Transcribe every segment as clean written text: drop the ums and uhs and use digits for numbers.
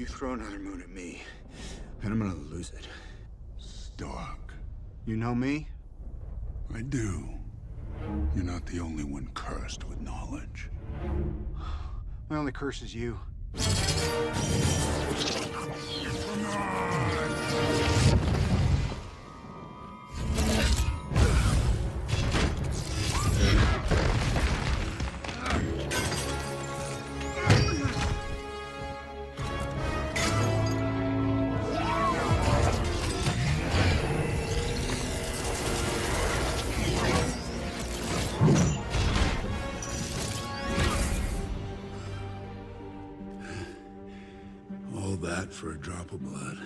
throw another moon at me, and I'm gonna lose it. Stark. You know me? I do. You're not the only one cursed with knowledge. My only curse is you. All that for a drop of blood.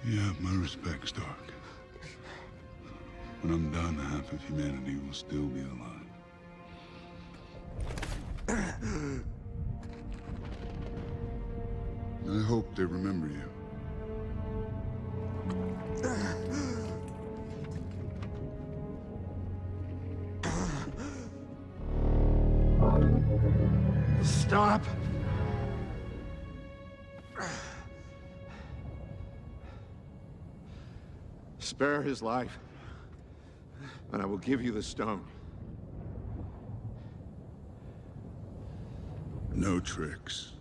You have my respect, Stark. When I'm done, half of humanity will still be alive. I hope they remember you. Stop! Spare his life, and I will give you the stone. No tricks.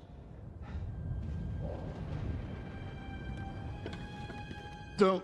Don't.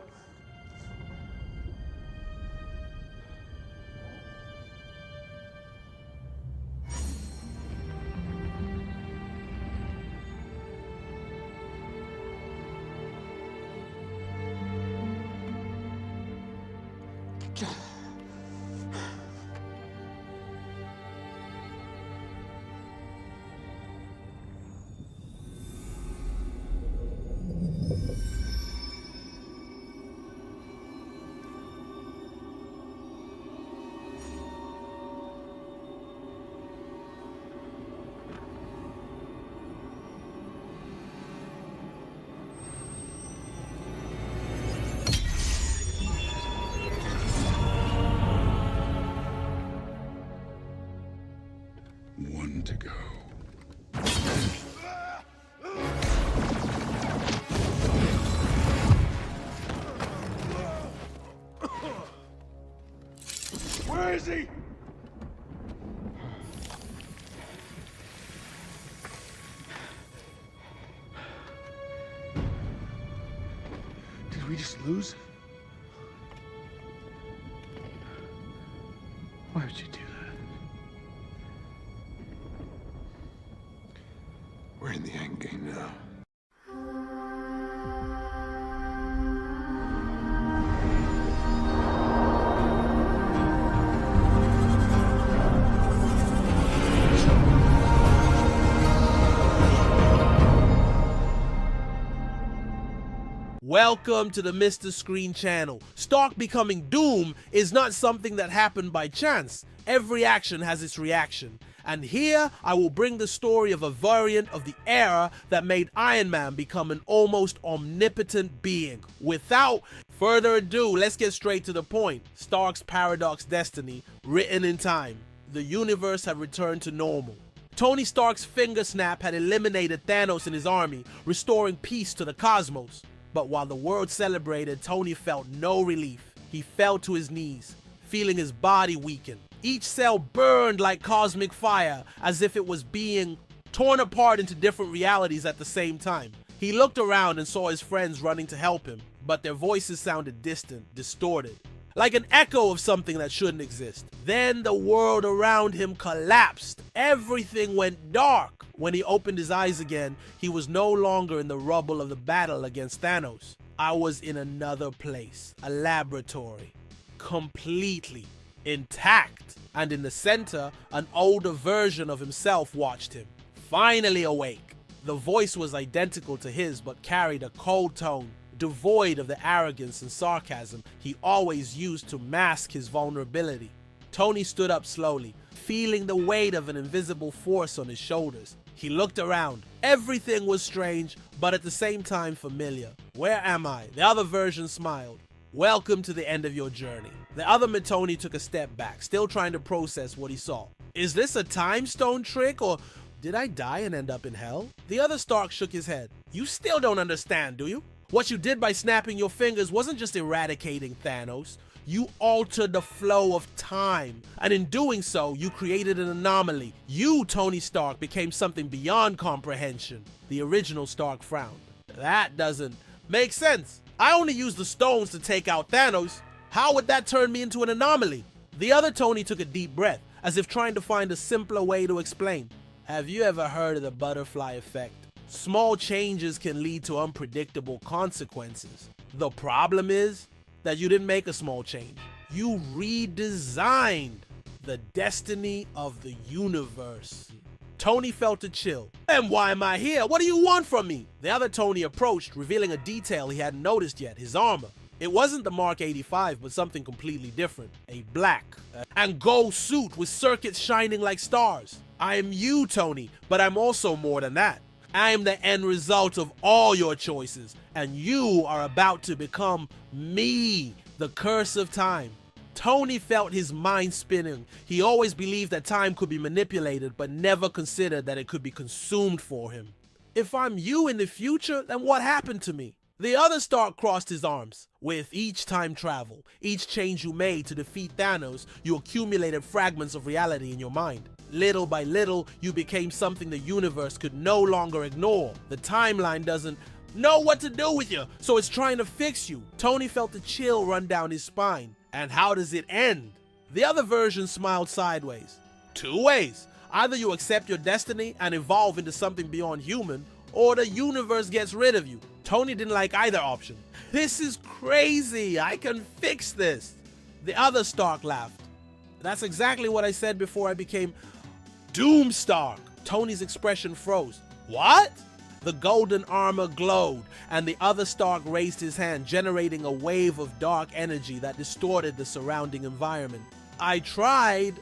One to go. Where is he? Did we just lose? Why would you do that? We're in the end game now. Welcome to the Mr. Screen channel. Stark becoming Doom is not something that happened by chance. Every action has its reaction. And here I will bring the story of a variant of the era that made Iron Man become an almost omnipotent being. Without further ado, let's get straight to the point. Stark's paradox destiny, written in time. The universe had returned to normal. Tony Stark's finger snap had eliminated Thanos and his army, restoring peace to the cosmos. But while the world celebrated, Tony felt no relief. He fell to his knees, feeling his body weaken. Each cell burned like cosmic fire, as if it was being torn apart into different realities at the same time. He looked around and saw his friends running to help him, but their voices sounded distant, distorted. like an echo of something that shouldn't exist. Then the world around him collapsed. Everything went dark. When he opened his eyes again, he was no longer in the rubble of the battle against Thanos. I was in another place, a laboratory, completely intact. And in the center, an older version of himself watched him, finally awake. The voice was identical to his, but carried a cold tone, devoid of the arrogance and sarcasm he always used to mask his vulnerability. Tony stood up slowly, feeling the weight of an invisible force on his shoulders. He looked around. Everything was strange, but at the same time familiar. Where am I? The other version smiled. Welcome to the end of your journey. The other Tony took a step back, still trying to process what he saw. Is this a time stone trick, or did I die and end up in hell? The other Stark shook his head. You still don't understand, do you? What you did by snapping your fingers wasn't just eradicating Thanos. You altered the flow of time, and in doing so, you created an anomaly. You, Tony Stark, became something beyond comprehension. The original Stark frowned. That doesn't make sense. I only used the stones to take out Thanos. How would that turn me into an anomaly? The other Tony took a deep breath, as if trying to find a simpler way to explain. Have you ever heard of the butterfly effect? Small changes can lead to unpredictable consequences. The problem is that you didn't make a small change. You redesigned the destiny of the universe. Tony felt a chill. And why am I here? What do you want from me? The other Tony approached, revealing a detail he hadn't noticed yet, his armor. It wasn't the Mark 85, but something completely different. A black and gold suit with circuits shining like stars. I am you, Tony, but I'm also more than that. I am the end result of all your choices, and you are about to become me, the curse of time. Tony felt his mind spinning. He always believed that time could be manipulated, but never considered that it could be consumed for him. If I'm you in the future, then what happened to me? The other Stark crossed his arms. With each time travel, each change you made to defeat Thanos, you accumulated fragments of reality in your mind. Little by little, you became something the universe could no longer ignore. The timeline doesn't know what to do with you, so it's trying to fix you. Tony felt a chill run down his spine. And how does it end? The other version smiled sideways. Two ways. Either you accept your destiny and evolve into something beyond human, or the universe gets rid of you. Tony didn't like either option. This is crazy. I can fix this. The other Stark laughed. That's exactly what I said before I became Doom Stark. Tony's expression froze. What? The golden armor glowed, and the other Stark raised his hand, generating a wave of dark energy that distorted the surrounding environment. I tried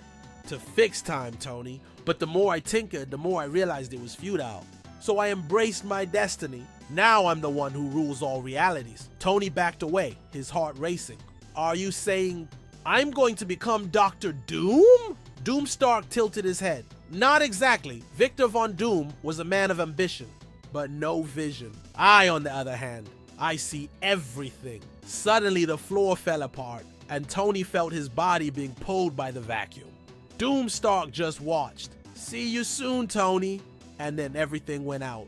to fix time, Tony, but the more I tinkered, the more I realized it was futile. So I embraced my destiny. Now I'm the one who rules all realities. Tony backed away, his heart racing. Are you saying I'm going to become Dr. Doom? Doom Stark tilted his head. Not exactly. Victor Von Doom was a man of ambition, but no vision. I, on the other hand, I see everything. Suddenly the floor fell apart, and Tony felt his body being pulled by the vacuum. Doom Stark just watched. See you soon, Tony. And then everything went out.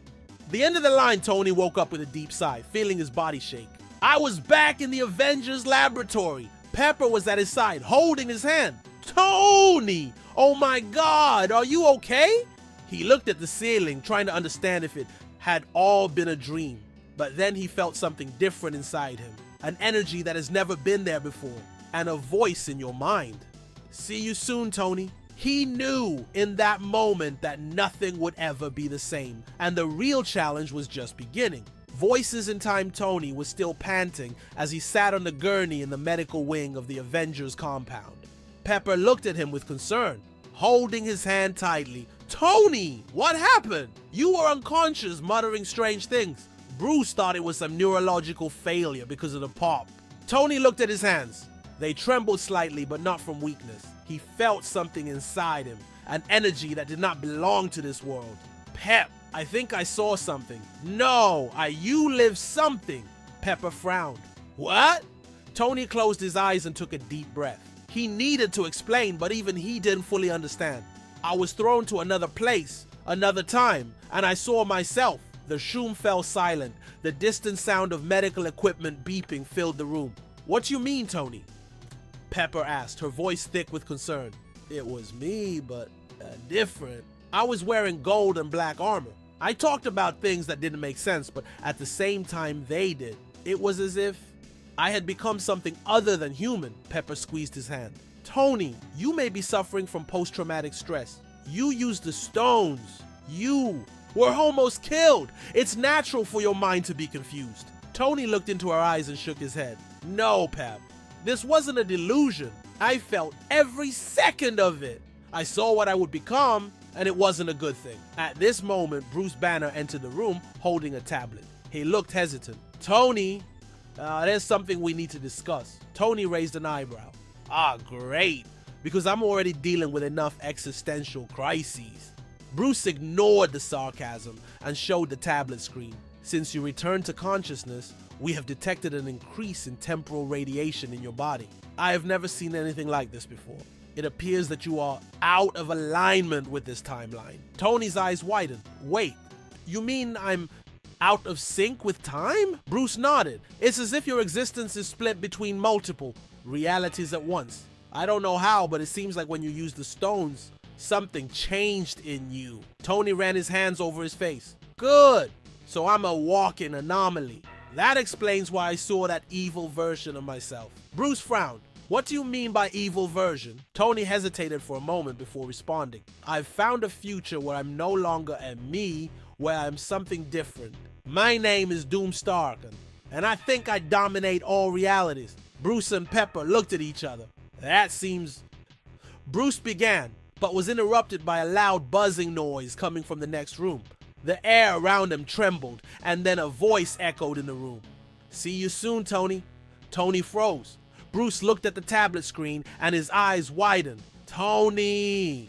The end of the line, Tony woke up with a deep sigh, feeling his body shake. I was back in the Avengers laboratory. Pepper was at his side, holding his hand. Tony! Oh my God, are you okay? He looked at the ceiling, trying to understand if it had all been a dream. But then he felt something different inside him. An energy that has never been there before. And a voice in your mind. See you soon, Tony. He knew in that moment that nothing would ever be the same, and the real challenge was just beginning. Voices in Time Tony was still panting as he sat on the gurney in the medical wing of the Avengers compound. Pepper looked at him with concern, holding his hand tightly. Tony, what happened? You were unconscious, muttering strange things. Bruce thought it was some neurological failure because of the pop. Tony looked at his hands. They trembled slightly, but not from weakness. He felt something inside him, an energy that did not belong to this world. Pep, I think I saw something. No, you live something. Pepper frowned. What? Tony closed his eyes and took a deep breath. He needed to explain, but even he didn't fully understand. I was thrown to another place, another time, and I saw myself. The shroom fell silent. The distant sound of medical equipment beeping filled the room. What you mean, Tony? Pepper asked, her voice thick with concern. It was me, but different. I was wearing gold and black armor. I talked about things that didn't make sense, but at the same time they did. It was as if I had become something other than human. Pepper squeezed his hand. Tony, you may be suffering from post-traumatic stress. You used the stones. You were almost killed. It's natural for your mind to be confused. Tony looked into her eyes and shook his head. No, Pep. This wasn't a delusion. I felt every second of it. I saw what I would become, and it wasn't a good thing. At this moment, Bruce Banner entered the room holding a tablet. He looked hesitant. Tony, there's something we need to discuss. Tony raised an eyebrow. Ah, great, because I'm already dealing with enough existential crises. Bruce ignored the sarcasm and showed the tablet screen. Since you returned to consciousness, we have detected an increase in temporal radiation in your body. I have never seen anything like this before. It appears that you are out of alignment with this timeline. Tony's eyes widened. Wait, you mean I'm out of sync with time? Bruce nodded. It's as if your existence is split between multiple realities at once. I don't know how, but it seems like when you use the stones, something changed in you. Tony ran his hands over his face. Good. So I'm a walking anomaly. That explains why I saw that evil version of myself. Bruce frowned. What do you mean by evil version? Tony hesitated for a moment before responding. I've found a future where I'm no longer a me, where I'm something different. My name is Doom Stark, and I think I dominate all realities. Bruce and Pepper looked at each other. That seems... Bruce began, but was interrupted by a loud buzzing noise coming from the next room. The air around him trembled, and then a voice echoed in the room. See you soon, Tony. Tony froze. Bruce looked at the tablet screen, and his eyes widened. Tony!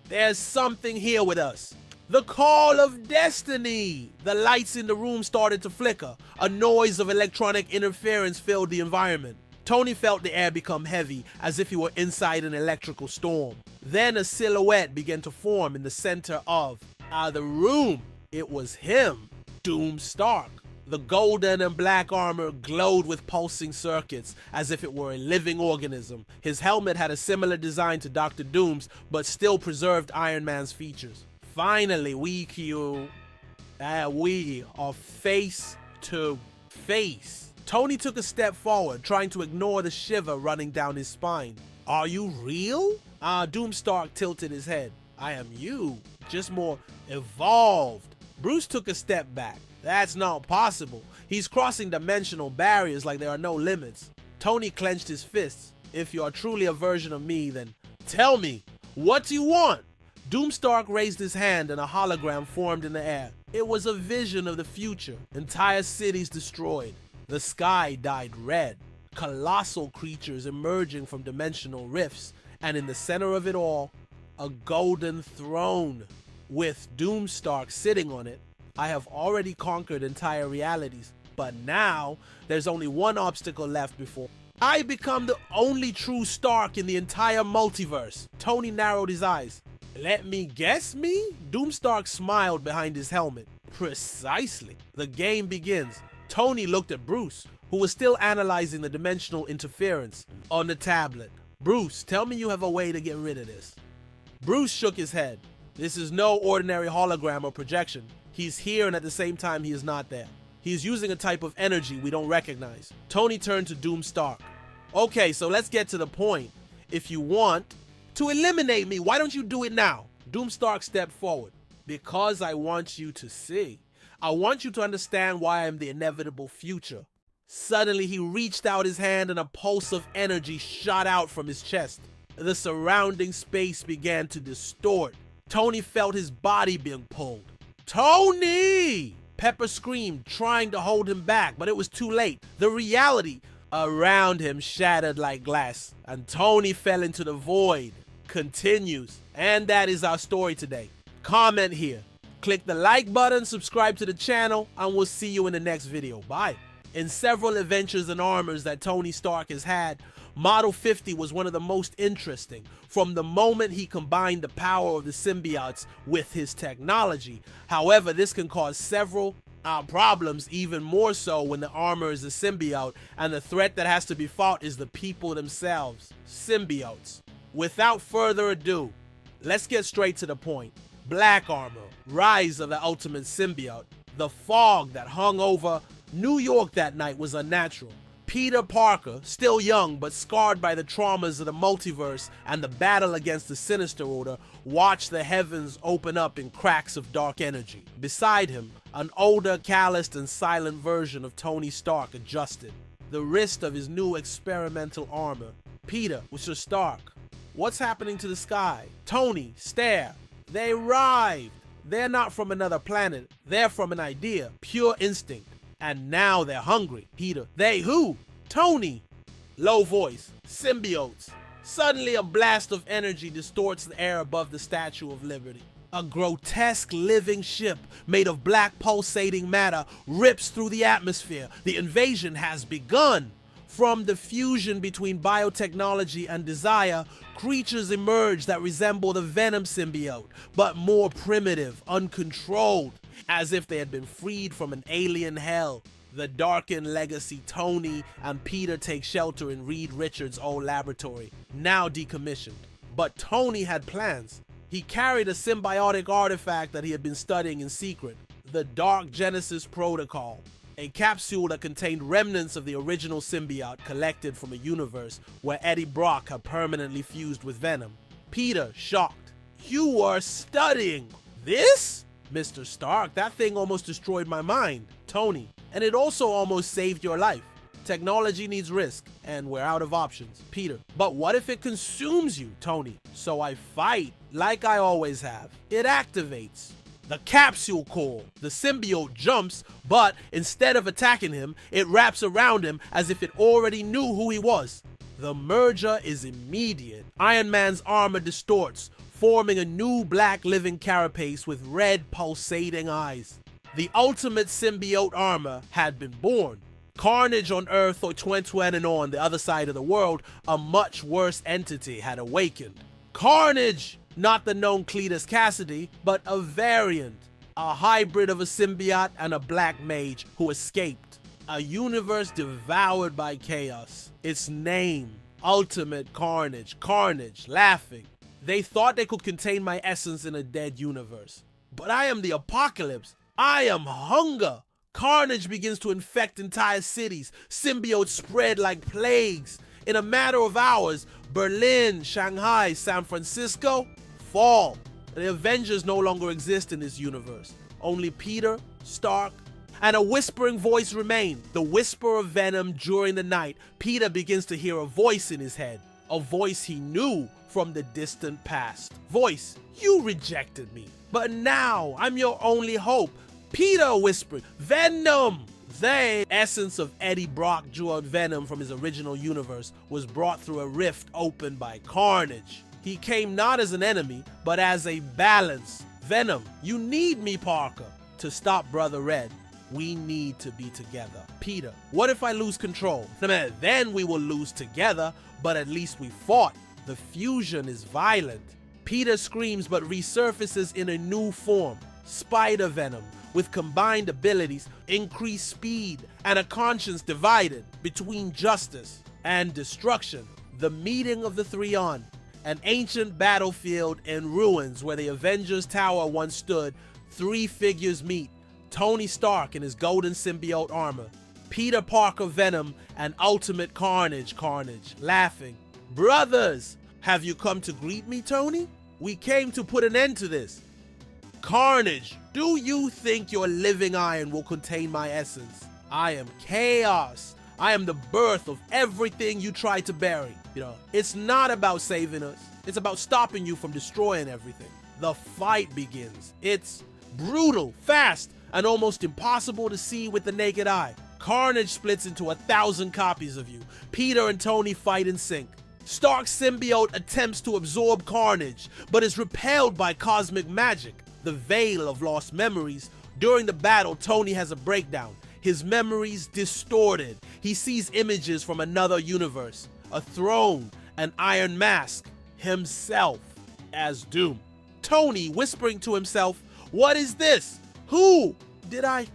There's something here with us. The call of destiny! The lights in the room started to flicker. A noise of electronic interference filled the environment. Tony felt the air become heavy, as if he were inside an electrical storm. Then a silhouette began to form in the center of the room. It was him, Doom Stark. The golden and black armor glowed with pulsing circuits, as if it were a living organism. His helmet had a similar design to Dr. Doom's, but still preserved Iron Man's features. Finally, we are face to face. Tony took a step forward, trying to ignore the shiver running down his spine. Are you real? Doom Stark tilted his head. I am you, just more evolved. Bruce took a step back. That's not possible. He's crossing dimensional barriers like there are no limits. Tony clenched his fists. If you are truly a version of me, then tell me, what do you want? Doomstark raised his hand and a hologram formed in the air. It was a vision of the future. Entire cities destroyed. The sky dyed red. Colossal creatures emerging from dimensional rifts. And in the center of it all, a golden throne with Doomstark sitting on it. I have already conquered entire realities, but now there's only one obstacle left before I become the only true Stark in the entire multiverse. Tony narrowed his eyes. Let me guess me? Doomstark smiled behind his helmet. Precisely. The game begins. Tony looked at Bruce, who was still analyzing the dimensional interference on the tablet. Bruce, tell me you have a way to get rid of this. Bruce shook his head. This is no ordinary hologram or projection. He's here and at the same time he is not there. He is using a type of energy we don't recognize. Tony turned to Doomstark. Okay, so let's get to the point. If you want to eliminate me, why don't you do it now? Doomstark stepped forward. Because I want you to see. I want you to understand why I'm the inevitable future. Suddenly he reached out his hand and a pulse of energy shot out from his chest. The surrounding space began to distort. Tony felt his body being pulled. Tony! Pepper screamed, trying to hold him back, but it was too late. The reality around him shattered like glass, and Tony fell into the void. Continues. And that is our story today. Comment here. Click the like button, subscribe to the channel, and we'll see you in the next video. Bye. In several adventures and armors that Tony Stark has had, Model 50 was one of the most interesting from the moment he combined the power of the symbiotes with his technology. However, this can cause several Our problems even more so when the armor is a symbiote and the threat that has to be fought is the people themselves, symbiotes. Without further ado, let's get straight to the point. Black Armor, Rise of the Ultimate Symbiote. The fog that hung over New York that night was unnatural. Peter Parker, still young but scarred by the traumas of the multiverse and the battle against the Sinister Order, watched the heavens open up in cracks of dark energy. Beside him, an older, calloused, and silent version of Tony Stark adjusted. The wrist of his new experimental armor. Peter, Mr. Stark, what's happening to the sky? Tony, stare. They arrived. They're not from another planet. They're from an idea, pure instinct. And now they're hungry. Peter, they who? Tony. Low voice, symbiotes. Suddenly a blast of energy distorts the air above the Statue of Liberty. A grotesque living ship made of black pulsating matter rips through the atmosphere. The invasion has begun. From the fusion between biotechnology and desire, creatures emerge that resemble the Venom symbiote, but more primitive, uncontrolled, as if they had been freed from an alien hell. The darkened legacy Tony and Peter take shelter in Reed Richards' old laboratory, now decommissioned. But Tony had plans. He carried a symbiotic artifact that he had been studying in secret, the Dark Genesis Protocol, a capsule that contained remnants of the original symbiote collected from a universe where Eddie Brock had permanently fused with Venom. Peter, shocked. You are studying this? Mr. Stark, that thing almost destroyed my mind. Tony, and it also almost saved your life. Technology needs risk, and we're out of options. Peter, but what if it consumes you? Tony, so I fight like I always have. It activates the capsule core. The symbiote jumps, but instead of attacking him, it wraps around him as if it already knew who he was. The merger is immediate. Iron Man's armor distorts, forming a new black living carapace with red pulsating eyes. The ultimate symbiote armor had been born. Carnage on Earth or Twentwen on the other side of the world, a much worse entity had awakened. Carnage! Not the known Cletus Cassidy, but a variant. A hybrid of a symbiote and a black mage who escaped. A universe devoured by chaos. Its name, Ultimate Carnage. Carnage, laughing. They thought they could contain my essence in a dead universe. But I am the apocalypse. I am hunger. Carnage begins to infect entire cities. Symbiotes spread like plagues. In a matter of hours, Berlin, Shanghai, San Francisco fall. The Avengers no longer exist in this universe. Only Peter, Stark, and a whispering voice remain. The whisper of Venom during the night. Peter begins to hear a voice in his head. A voice he knew from the distant past. Voice, you rejected me, but now I'm your only hope. Peter whispered, Venom! The essence of Eddie Brock drew out Venom from his original universe was brought through a rift opened by Carnage. He came not as an enemy, but as a balance. Venom, you need me, Parker. To stop Brother Red, we need to be together. Peter, what if I lose control? Then we will lose together, but at least we fought. The fusion is violent. Peter screams but resurfaces in a new form. Spider Venom, with combined abilities, increased speed, and a conscience divided between justice and destruction. The meeting of the three on an ancient battlefield in ruins where the Avengers Tower once stood. Three figures meet. Tony Stark in his golden symbiote armor. Peter Parker Venom and Ultimate Carnage laughing. Brothers, have you come to greet me, Tony? We came to put an end to this. Carnage, do you think your living iron will contain my essence? I am chaos. I am the birth of everything you try to bury. It's not about saving us. It's about stopping you from destroying everything. The fight begins. It's brutal, fast, and almost impossible to see with the naked eye. Carnage splits into 1,000 copies of you. Peter and Tony fight in sync. Stark's symbiote attempts to absorb Carnage, but is repelled by cosmic magic, the veil of lost memories. During the battle, Tony has a breakdown. His memories distorted. He sees images from another universe, a throne, an iron mask, himself as Doom. Tony whispering to himself, what is this? Who did I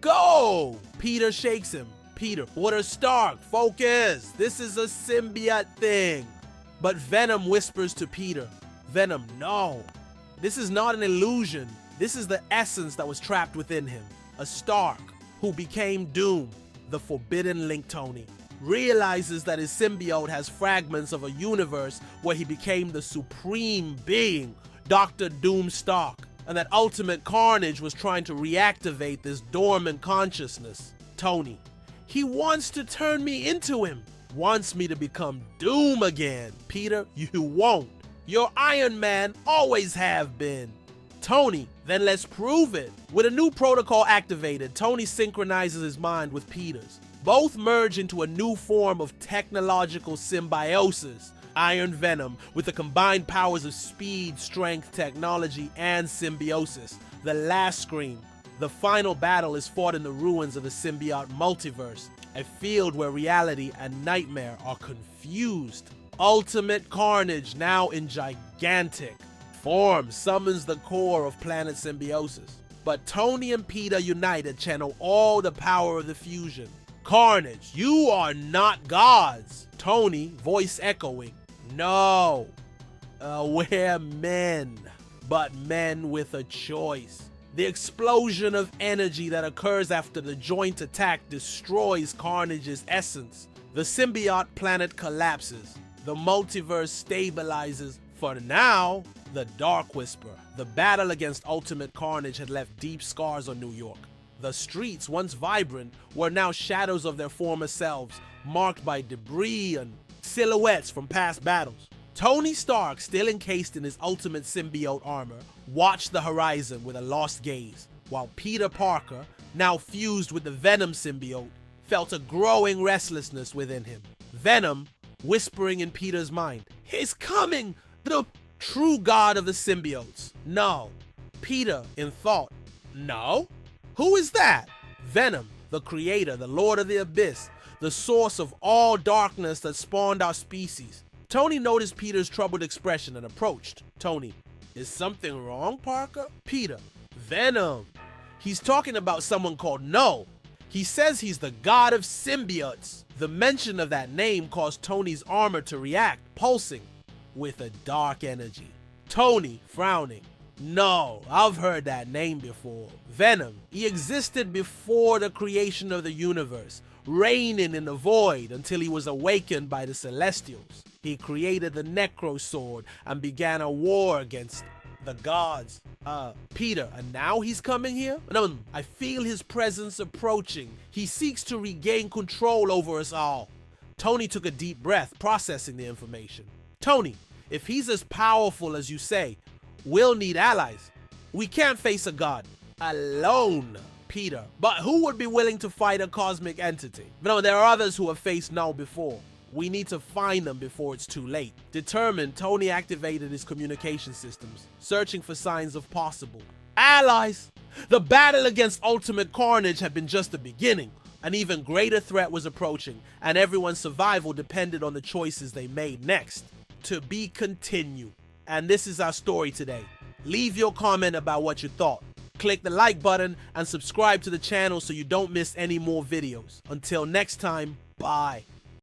go! Peter shakes him. Peter, Water Stark, focus! This is a symbiote thing. But Venom whispers to Peter, Venom, no. This is not an illusion. This is the essence that was trapped within him. A Stark who became Doom. The forbidden link Tony realizes that his symbiote has fragments of a universe where he became the supreme being, Dr. Doom Stark, and that Ultimate Carnage was trying to reactivate this dormant consciousness. Tony, he wants to turn me into him, wants me to become Doom again. Peter, you won't. You're Iron Man, always have been. Tony, then let's prove it. With a new protocol activated, Tony synchronizes his mind with Peter's. Both merge into a new form of technological symbiosis. Iron Venom, with the combined powers of speed, strength, technology, and symbiosis. The last scream. The final battle is fought in the ruins of the symbiote multiverse, a field where reality and nightmare are confused. Ultimate Carnage, now in gigantic form, summons the core of Planet Symbiosis. But Tony and Peter united channel all the power of the fusion. Carnage, you are not gods. Tony, voice echoing, no, we're men, but men with a choice. The explosion of energy that occurs after the joint attack destroys Carnage's essence. The symbiote planet collapses. The multiverse stabilizes. For now, the Dark Whisper. The battle against Ultimate Carnage had left deep scars on New York. The streets, once vibrant, were now shadows of their former selves, marked by debris and silhouettes from past battles. Tony Stark, still encased in his ultimate symbiote armor, watched the horizon with a lost gaze, while Peter Parker, now fused with the Venom symbiote, felt a growing restlessness within him. Venom, whispering in Peter's mind, "He's coming! The true god of the symbiotes." No. Peter, in thought, no? Who is that? Venom, the creator, the lord of the abyss, the source of all darkness that spawned our species. Tony noticed Peter's troubled expression and approached. Tony, is something wrong, Parker? Peter, Venom. He's talking about someone called No. He says he's the god of symbiotes. The mention of that name caused Tony's armor to react, pulsing with a dark energy. Tony, frowning. No, I've heard that name before. Venom. He existed before the creation of the universe, reigning in the void until he was awakened by the Celestials. He created the Necro Sword and began a war against the gods. Peter, and now he's coming here? No, I feel his presence approaching. He seeks to regain control over us all. Tony took a deep breath, processing the information. Tony, if he's as powerful as you say, we'll need allies. We can't face a god alone. Peter, but who would be willing to fight a cosmic entity? No, there are others who have faced No before. We need to find them before it's too late. Determined, Tony activated his communication systems, searching for signs of possible allies. The battle against Ultimate Carnage had been just the beginning. An even greater threat was approaching, and everyone's survival depended on the choices they made next. To be continued. And this is our story today. Leave your comment about what you thought. Click the like button and subscribe to the channel so you don't miss any more videos. Until next time, bye.